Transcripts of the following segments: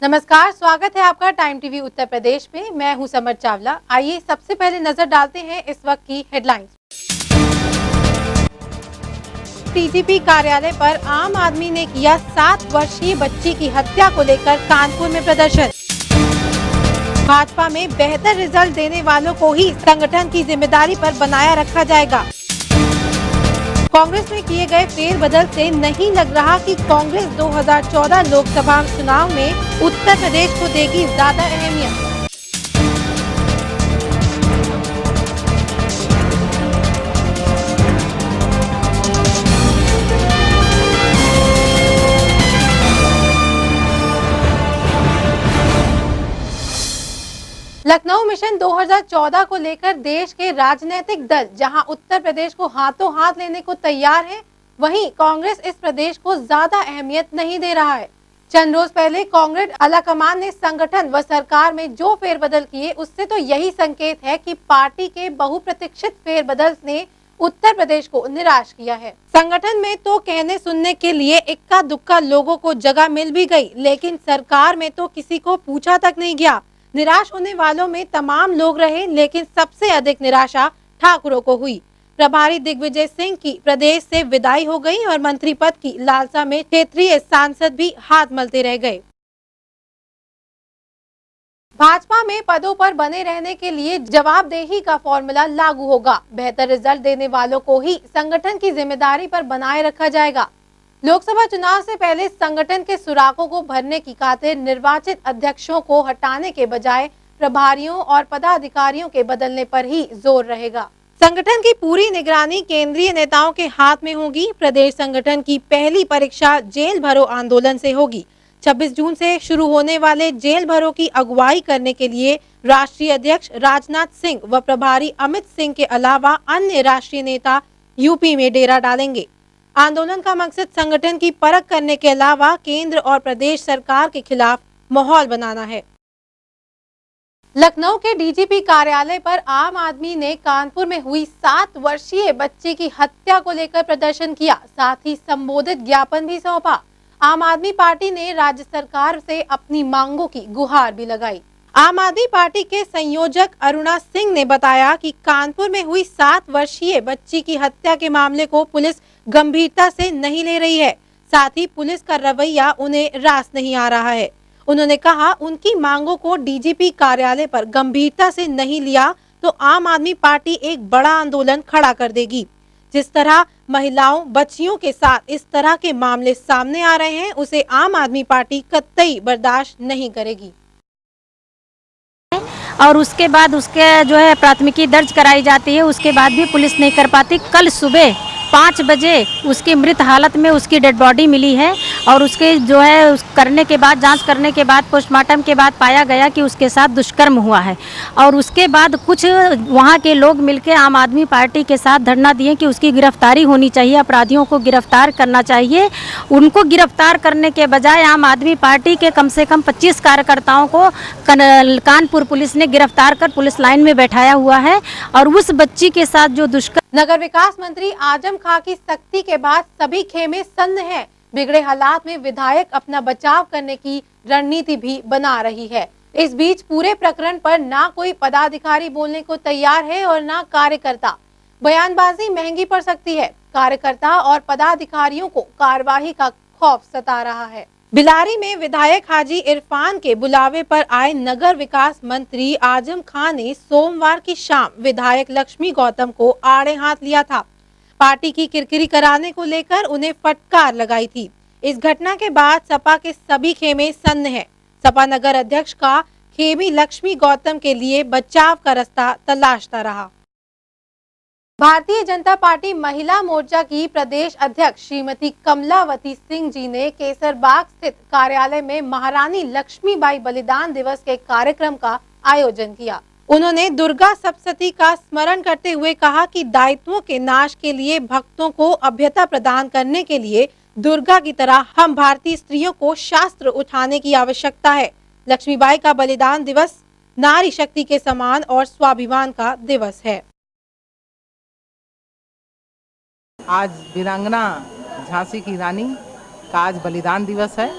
नमस्कार, स्वागत है आपका टाइम टीवी उत्तर प्रदेश में। मैं हूं समर चावला। आइए सबसे पहले नजर डालते हैं इस वक्त की हेडलाइंस। डीजीपी कार्यालय पर आम आदमी ने किया 7 वर्षीय बच्ची की हत्या को लेकर कानपुर में प्रदर्शन। भाजपा में बेहतर रिजल्ट देने वालों को ही संगठन की जिम्मेदारी पर बनाया रखा जाएगा। कांग्रेस में किए गए फेरबदल से नहीं लग रहा कि कांग्रेस 2014 लोकसभा चुनाव में उत्तर प्रदेश को देगी ज्यादा अहमियत। लखनऊ मिशन 2014 को लेकर देश के राजनीतिक दल जहां उत्तर प्रदेश को हाथों हाथ लेने को तैयार है, वहीं कांग्रेस इस प्रदेश को ज्यादा अहमियत नहीं दे रहा है। चंद रोज पहले कांग्रेस आलाकमान ने संगठन व सरकार में जो फेरबदल किए, उससे तो यही संकेत है कि पार्टी के बहुप्रतीक्षित फेरबदल ने उत्तर प्रदेश को निराश किया है। संगठन में तो कहने सुनने के लिए इक्का दुक्का लोगों को जगह मिल भी गई, लेकिन सरकार में तो किसी को पूछा तक नहीं गया। निराश होने वालों में तमाम लोग रहे, लेकिन सबसे अधिक निराशा ठाकुरों को हुई। प्रभारी दिग्विजय सिंह की प्रदेश से विदाई हो गई और मंत्री पद की लालसा में क्षेत्रीय सांसद भी हाथ मलते रह गए। भाजपा में पदों पर बने रहने के लिए जवाबदेही का फॉर्मूला लागू होगा। बेहतर रिजल्ट देने वालों को ही संगठन की जिम्मेदारी पर बनाए रखा जाएगा। लोकसभा चुनाव से पहले संगठन के सुराखों को भरने की खातिर निर्वाचित अध्यक्षों को हटाने के बजाय प्रभारियों और पदाधिकारियों के बदलने पर ही जोर रहेगा। संगठन की पूरी निगरानी केंद्रीय नेताओं के हाथ में होगी। प्रदेश संगठन की पहली परीक्षा जेल भरो आंदोलन से होगी। 26 जून से शुरू होने वाले जेल भरो की अगुवाई करने के लिए राष्ट्रीय अध्यक्ष राजनाथ सिंह व प्रभारी अमित सिंह के अलावा अन्य राष्ट्रीय नेता यूपी में डेरा डालेंगे। आंदोलन का मकसद संगठन की परख करने के अलावा केंद्र और प्रदेश सरकार के खिलाफ माहौल बनाना है। लखनऊ के डीजीपी कार्यालय पर आम आदमी ने कानपुर में हुई 7 वर्षीय बच्ची की हत्या को लेकर प्रदर्शन किया, साथ ही संबोधित ज्ञापन भी सौंपा। आम आदमी पार्टी ने राज्य सरकार से अपनी मांगों की गुहार भी लगाई। आम आदमी पार्टी के संयोजक अरुणा सिंह ने बताया कि कानपुर में हुई 7 वर्षीय बच्ची की हत्या के मामले को पुलिस गंभीरता से नहीं ले रही है, साथ ही पुलिस का रवैया उन्हें रास नहीं आ रहा है। उन्होंने कहा, उनकी मांगों को डीजीपी कार्यालय पर गंभीरता से नहीं लिया तो आम आदमी पार्टी एक बड़ा आंदोलन खड़ा कर देगी। जिस तरह महिलाओं बच्चियों के साथ इस तरह के मामले सामने आ रहे हैं, उसे आम आदमी पार्टी कतई बर्दाश्त नहीं करेगी। और उसके बाद उसके जो है प्राथमिकी दर्ज कराई जाती है, उसके बाद भी पुलिस नहीं कर पाती। कल सुबह 5 बजे उसकी मृत हालत में उसकी डेड बॉडी मिली है और उसके जो है करने के बाद, जांच करने के बाद, पोस्टमार्टम के बाद पाया गया कि उसके साथ दुष्कर्म हुआ है। और उसके बाद कुछ वहां के लोग मिलकर आम आदमी पार्टी के साथ धरना दिए कि उसकी गिरफ्तारी होनी चाहिए, अपराधियों को गिरफ्तार करना चाहिए। उनको गिरफ्तार करने के बजाय आम आदमी पार्टी के कम से कम 25 कार्यकर्ताओं को कानपुर पुलिस ने गिरफ्तार कर पुलिस लाइन में बैठाया हुआ है। और उस बच्ची के साथ जो दुष्कर्म। नगर विकास मंत्री आजम खां की सख्ती के बाद सभी खेमे सन्न हैं। बिगड़े हालात में विधायक अपना बचाव करने की रणनीति भी बना रही है। इस बीच पूरे प्रकरण पर ना कोई पदाधिकारी बोलने को तैयार है और ना कार्यकर्ता। बयानबाजी महंगी पड़ सकती है। कार्यकर्ता और पदाधिकारियों को कार्यवाही का खौफ सता रहा है। बिलारी में विधायक हाजी इरफान के बुलावे पर आए नगर विकास मंत्री आजम खां ने सोमवार की शाम विधायक लक्ष्मी गौतम को आड़े हाथ लिया था। पार्टी की किरकिरी कराने को लेकर उन्हें फटकार लगाई थी। इस घटना के बाद सपा के सभी खेमे सन्न हैं। सपा नगर अध्यक्ष का खेमी लक्ष्मी गौतम के लिए बचाव का रास्ता तलाशता रहा। भारतीय जनता पार्टी महिला मोर्चा की प्रदेश अध्यक्ष श्रीमती कमलावती सिंह जी ने केसरबाग स्थित कार्यालय में महारानी लक्ष्मीबाई बलिदान दिवस के कार्यक्रम का आयोजन किया। उन्होंने दुर्गा सप्तशती का स्मरण करते हुए कहा कि दायित्वों के नाश के लिए भक्तों को अभ्यता प्रदान करने के लिए दुर्गा की तरह हम भारतीय स्त्रियों को शास्त्र उठाने की आवश्यकता है। लक्ष्मीबाई का बलिदान दिवस नारी शक्ति के समान और स्वाभिमान का दिवस है। आज वीरांगना झांसी की रानी का आज बलिदान दिवस है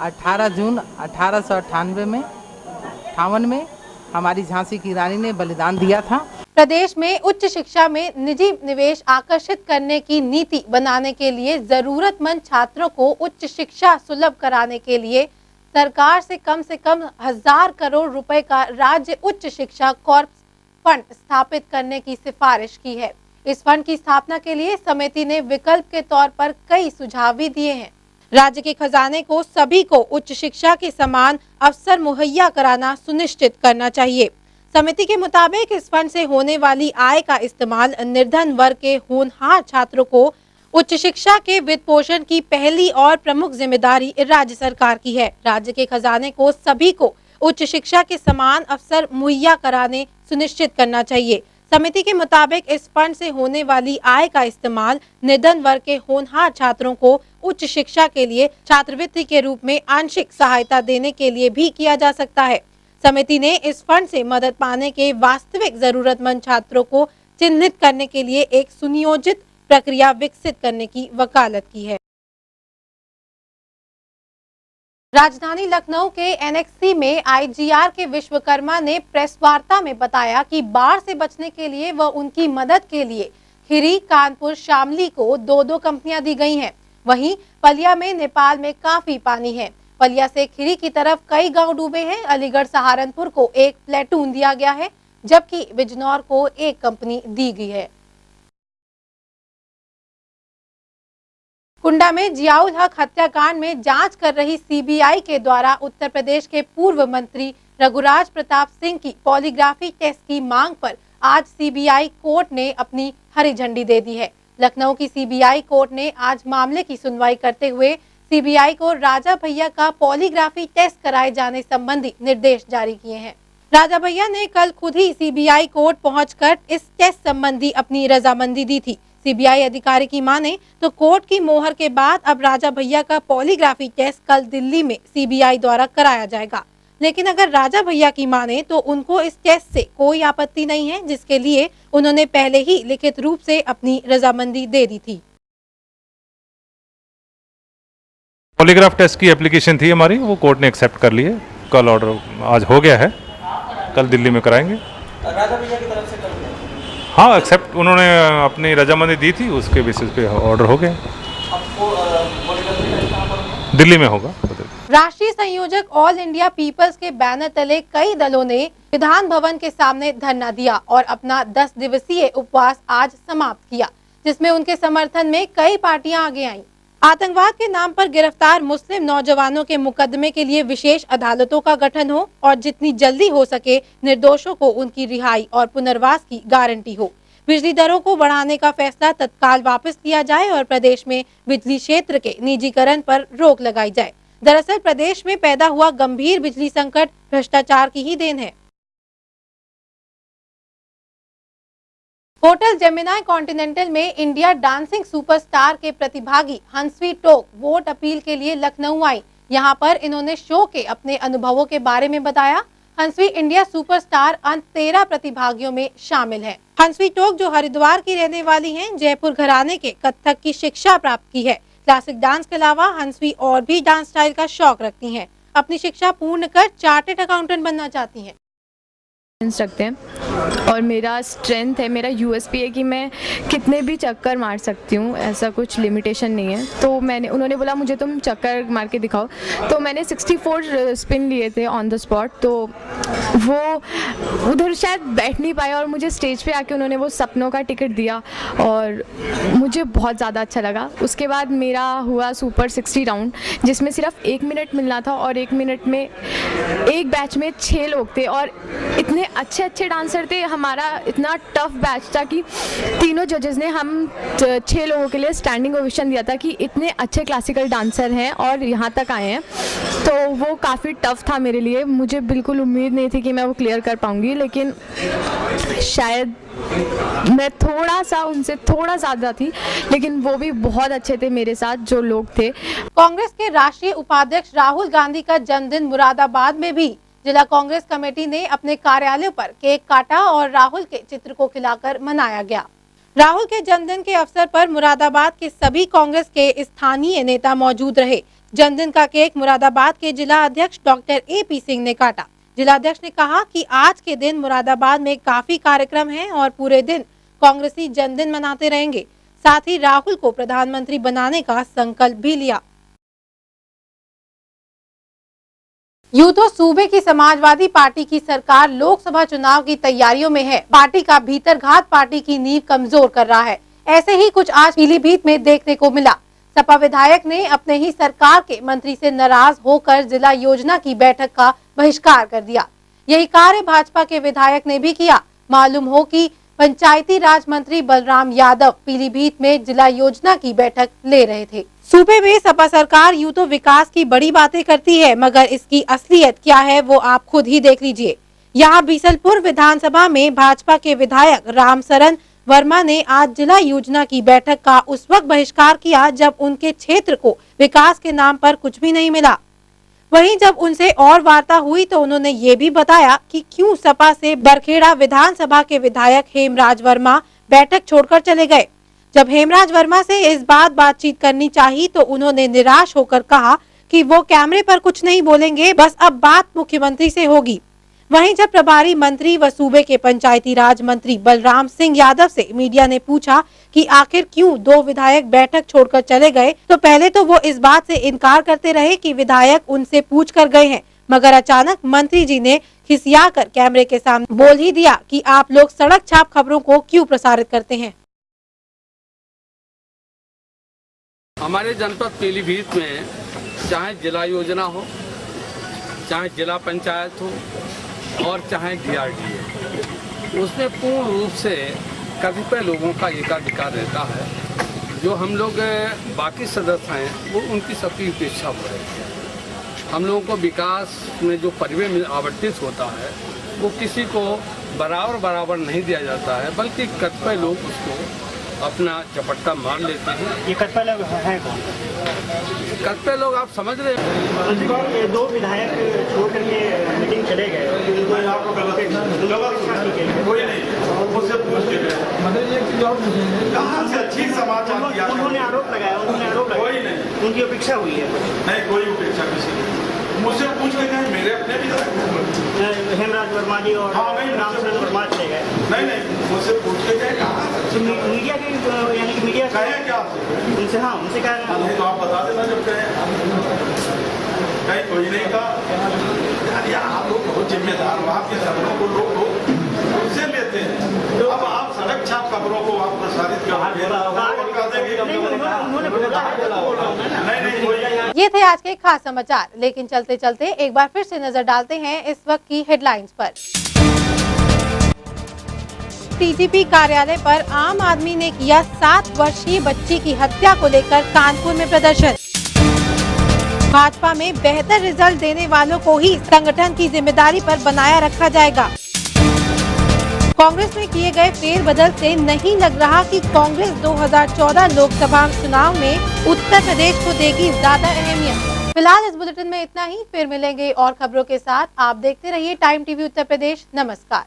18 जून 1898 में हमारी झांसी की रानी ने बलिदान दिया था। प्रदेश में उच्च शिक्षा में निजी निवेश आकर्षित करने की नीति बनाने के लिए जरूरतमंद छात्रों को उच्च शिक्षा सुलभ कराने के लिए सरकार से कम 1000 करोड़ रुपए का राज्य उच्च शिक्षा कॉर्प्स फंड स्थापित करने की सिफारिश की है। इस फंड की स्थापना के लिए समिति ने विकल्प के तौर पर कई सुझाव भी दिए हैं। राज्य के खजाने को सभी को उच्च शिक्षा के समान अवसर मुहैया कराना सुनिश्चित करना चाहिए। समिति के मुताबिक इस फंड से होने वाली आय का इस्तेमाल निर्धन वर्ग के होनहार छात्रों को उच्च शिक्षा के वित्त पोषण की पहली और प्रमुख जिम्मेदारी राज्य सरकार की है। राज्य के खजाने को सभी को उच्च शिक्षा के समान अवसर मुहैया कराने सुनिश्चित करना चाहिए। समिति के मुताबिक इस फंड से होने वाली आय का इस्तेमाल निर्धन वर्ग के होनहार छात्रों को उच्च शिक्षा के लिए छात्रवृत्ति के रूप में आंशिक सहायता देने के लिए भी किया जा सकता है। समिति ने इस फंड से मदद पाने के वास्तविक जरूरतमंद छात्रों को चिन्हित करने के लिए एक सुनियोजित प्रक्रिया विकसित करने की वकालत की है। राजधानी लखनऊ के एनेक्सी में आईजीआर के विश्वकर्मा ने प्रेस वार्ता में बताया कि बाढ़ से बचने के लिए व उनकी मदद के लिए खीरी, कानपुर, शामली को 2-2 कंपनियां दी गई हैं। वहीं पलिया में नेपाल में काफी पानी है। पलिया से खीरी की तरफ कई गांव डूबे हैं। अलीगढ़ सहारनपुर को एक प्लेटून दिया गया है, जबकि बिजनौर को एक कंपनी दी गई है। कुंडा में जियाउल हक हत्याकांड में जांच कर रही सीबीआई के द्वारा उत्तर प्रदेश के पूर्व मंत्री रघुराज प्रताप सिंह की पॉलीग्राफी टेस्ट की मांग पर आज सीबीआई कोर्ट ने अपनी हरी झंडी दे दी है। लखनऊ की सीबीआई कोर्ट ने आज मामले की सुनवाई करते हुए सीबीआई को राजा भैया का पॉलीग्राफी टेस्ट कराए जाने संबंधी निर्देश जारी किए हैं। राजा भैया ने कल खुद ही सीबीआई कोर्ट पहुंचकर इस टेस्ट संबंधी अपनी रजामंदी दी थी। सीबीआई अधिकारी की माने तो कोर्ट की मोहर के बाद अब राजा भैया का पॉलीग्राफी टेस्ट कल दिल्ली में सीबीआई द्वारा कराया जाएगा। लेकिन अगर राजा भैया की माने तो उनको इस टेस्ट से कोई आपत्ति नहीं है, जिसके लिए उन्होंने पहले ही लिखित रूप से अपनी रजामंदी दे दी थी। पॉलीग्राफ टेस्ट की एप्लीकेशन थी हमारी, वो कोर्ट ने एक्सेप्ट कर ली है। कल ऑर्डर आज हो गया है, कल दिल्ली में कराएंगे। राजा भैया की तरफ से कर दिया? हाँ, एक्सेप्ट उन्होंने अपनी रजामंदी दी थी, उसके बेसिस पे ऑर्डर हो गए। दिल्ली में होगा। राष्ट्रीय संयोजक ऑल इंडिया पीपल्स के बैनर तले कई दलों ने विधान भवन के सामने धरना दिया और अपना 10 दिवसीय उपवास आज समाप्त किया, जिसमें उनके समर्थन में कई पार्टियां आगे आईं। आतंकवाद के नाम पर गिरफ्तार मुस्लिम नौजवानों के मुकदमे के लिए विशेष अदालतों का गठन हो और जितनी जल्दी हो सके निर्दोषों को उनकी रिहाई और पुनर्वास की गारंटी हो। बिजली दरों को बढ़ाने का फैसला तत्काल वापस लिया जाए और प्रदेश में बिजली क्षेत्र के निजीकरण पर रोक लगाई जाए। दरअसल प्रदेश में पैदा हुआ गंभीर बिजली संकट भ्रष्टाचार की ही देन है। होटल जेमिनाई कॉन्टिनेंटल में इंडिया डांसिंग सुपरस्टार के प्रतिभागी हंसवी टोक वोट अपील के लिए लखनऊ आई। यहां पर इन्होंने शो के अपने अनुभवों के बारे में बताया। हंसवी इंडिया सुपरस्टार अंत 13 प्रतिभागियों में शामिल है। हंसवी टोक, जो हरिद्वार की रहने वाली हैं, जयपुर घराने के कथक की शिक्षा प्राप्त की है। क्लासिक डांस के अलावा हंसवी और भी डांस स्टाइल का शौक रखती हैं। अपनी शिक्षा पूर्ण कर चार्टेड अकाउंटेंट बनना चाहती हैं। रखते हैं और मेरा स्ट्रेंथ है, मेरा यूएसपी है कि मैं कितने भी चक्कर मार सकती हूँ, ऐसा कुछ लिमिटेशन नहीं है। तो उन्होंने बोला मुझे तुम चक्कर मार के दिखाओ, तो मैंने 64 स्पिन लिए थे ऑन द स्पॉट। तो वो उधर शायद बैठ नहीं पाया और मुझे स्टेज पे आके उन्होंने वो सपनों का टिकट दिया और मुझे बहुत ज़्यादा अच्छा लगा। उसके बाद मेरा हुआ सुपर 60 राउंड, जिसमें सिर्फ 1 मिनट मिलना था और 1 मिनट में एक बैच में 6 लोग थे और इतने अच्छे डांसर थे। हमारा इतना टफ बैच था कि तीनों जजेस ने हम 6 लोगों के लिए स्टैंडिंग ओवेशन दिया था कि इतने अच्छे क्लासिकल डांसर हैं और यहाँ तक आए हैं। तो वो काफ़ी टफ था मेरे लिए, मुझे बिल्कुल उम्मीद नहीं थी कि मैं वो क्लियर कर पाऊँगी, लेकिन शायद मैं उनसे थोड़ा ज़्यादा थी, लेकिन वो भी बहुत अच्छे थे मेरे साथ जो लोग थे। कांग्रेस के राष्ट्रीय उपाध्यक्ष राहुल गांधी का जन्मदिन मुरादाबाद में भी जिला कांग्रेस कमेटी ने अपने कार्यालय पर केक काटा और राहुल के चित्र को खिलाकर मनाया गया। राहुल के जन्मदिन के अवसर पर मुरादाबाद के सभी कांग्रेस के स्थानीय नेता मौजूद रहे। जन्मदिन का केक मुरादाबाद के जिला अध्यक्ष डॉक्टर AP सिंह ने काटा। जिला अध्यक्ष ने कहा कि आज के दिन मुरादाबाद में काफी कार्यक्रम हैं और पूरे दिन कांग्रेसी जन्मदिन मनाते रहेंगे। साथ ही राहुल को प्रधानमंत्री बनाने का संकल्प भी लिया। यूं तो सूबे की समाजवादी पार्टी की सरकार लोकसभा चुनाव की तैयारियों में है। पार्टी का भीतरघात पार्टी की नींव कमजोर कर रहा है। ऐसे ही कुछ आज पीलीभीत में देखने को मिला। सपा विधायक ने अपने ही सरकार के मंत्री से नाराज होकर जिला योजना की बैठक का बहिष्कार कर दिया। यही कार्य भाजपा के विधायक ने भी किया। मालूम हो कि पंचायती राज मंत्री बलराम यादव पीलीभीत में जिला योजना की बैठक ले रहे थे। सूबे में सपा सरकार यूं तो विकास की बड़ी बातें करती है, मगर इसकी असलियत क्या है वो आप खुद ही देख लीजिए। यहाँ बीसलपुर विधानसभा में भाजपा के विधायक रामशरण वर्मा ने आज जिला योजना की बैठक का उस वक्त बहिष्कार किया जब उनके क्षेत्र को विकास के नाम पर कुछ भी नहीं मिला। वहीं जब उनसे और वार्ता हुई तो उन्होंने ये भी बताया कि क्यों सपा से बरखेड़ा विधानसभा के विधायक हेमराज वर्मा बैठक छोड़कर चले गए। जब हेमराज वर्मा से इस बातचीत करनी चाहिए तो उन्होंने निराश होकर कहा कि वो कैमरे पर कुछ नहीं बोलेंगे, बस अब बात मुख्यमंत्री से होगी। वहीं जब प्रभारी मंत्री व सूबे के पंचायती राज मंत्री बलराम सिंह यादव से मीडिया ने पूछा कि आखिर क्यों दो विधायक बैठक छोड़कर चले गए, तो पहले तो वो इस बात से इनकार करते रहे कि विधायक उनसे पूछ कर गए हैं, मगर अचानक मंत्री जी ने खिसियाकर कैमरे के सामने बोल ही दिया कि आप लोग सड़क छाप खबरों को क्यों प्रसारित करते हैं। हमारे जनपद पीलीभीत में चाहे जिला योजना हो, चाहे जिला पंचायत हो और चाहे DRDA, उसमें पूर्ण रूप से कतिपय लोगों का एकाधिकार रहता है। जो हम लोग बाकी सदस्य हैं वो उनकी सबकी उपेक्षा हो रही है। हम लोगों को विकास में जो परिवेश आवंटित होता है वो किसी को बराबर नहीं दिया जाता है, बल्कि कतिपय लोग उसको अपना चपट्टा मार लेते हैं। ये कतिपय लोग हैं कौन? कतिपय लोग आप समझ रहे हैं। ये दो विधायक छोड़ करके मीटिंग चले गए। कोई नहीं, मुझसे पूछ के कहाँ से अच्छी समाचार दिया। उन्होंने आरोप लगाया, कोई नहीं, उनकी अपेक्षा हुई है। नहीं, कोई उपेक्षा किसी की। मुझसे पूछ के गए, मेरे अपने भी हेमराज वर्मा जी और रामशरण वर्मा चले गए। नहीं, मुझसे पूछ के गए। कहाँ मीडिया के यानी कि मीडिया कहे क्या उनसे? हाँ, उनसे कहा तो आप बता देना जब कहीं कोई नहीं कहा। यार आप लोग बहुत जिम्मेदार हो, आपके खबरों को लोग उनसे लेते हैं। अब आप सड़क छाप खबरों को आप प्रसारित ये थे आज के खास समाचार, लेकिन चलते चलते एक बार फिर से नजर डालते हैं इस वक्त की हेडलाइंस पर। TGP कार्यालय पर आम आदमी ने किया 7 वर्षीय बच्ची की हत्या को लेकर कानपुर में प्रदर्शन। भाजपा में बेहतर रिजल्ट देने वालों को ही संगठन की जिम्मेदारी पर बनाया रखा जाएगा। कांग्रेस में किए गए फेरबदल से नहीं लग रहा कि कांग्रेस 2014 लोकसभा चुनाव में उत्तर प्रदेश को देगी ज्यादा अहमियत। फिलहाल इस बुलेटिन में इतना ही, फिर मिलेंगे और खबरों के साथ। आप देखते रहिए टाइम TV उत्तर प्रदेश। नमस्कार।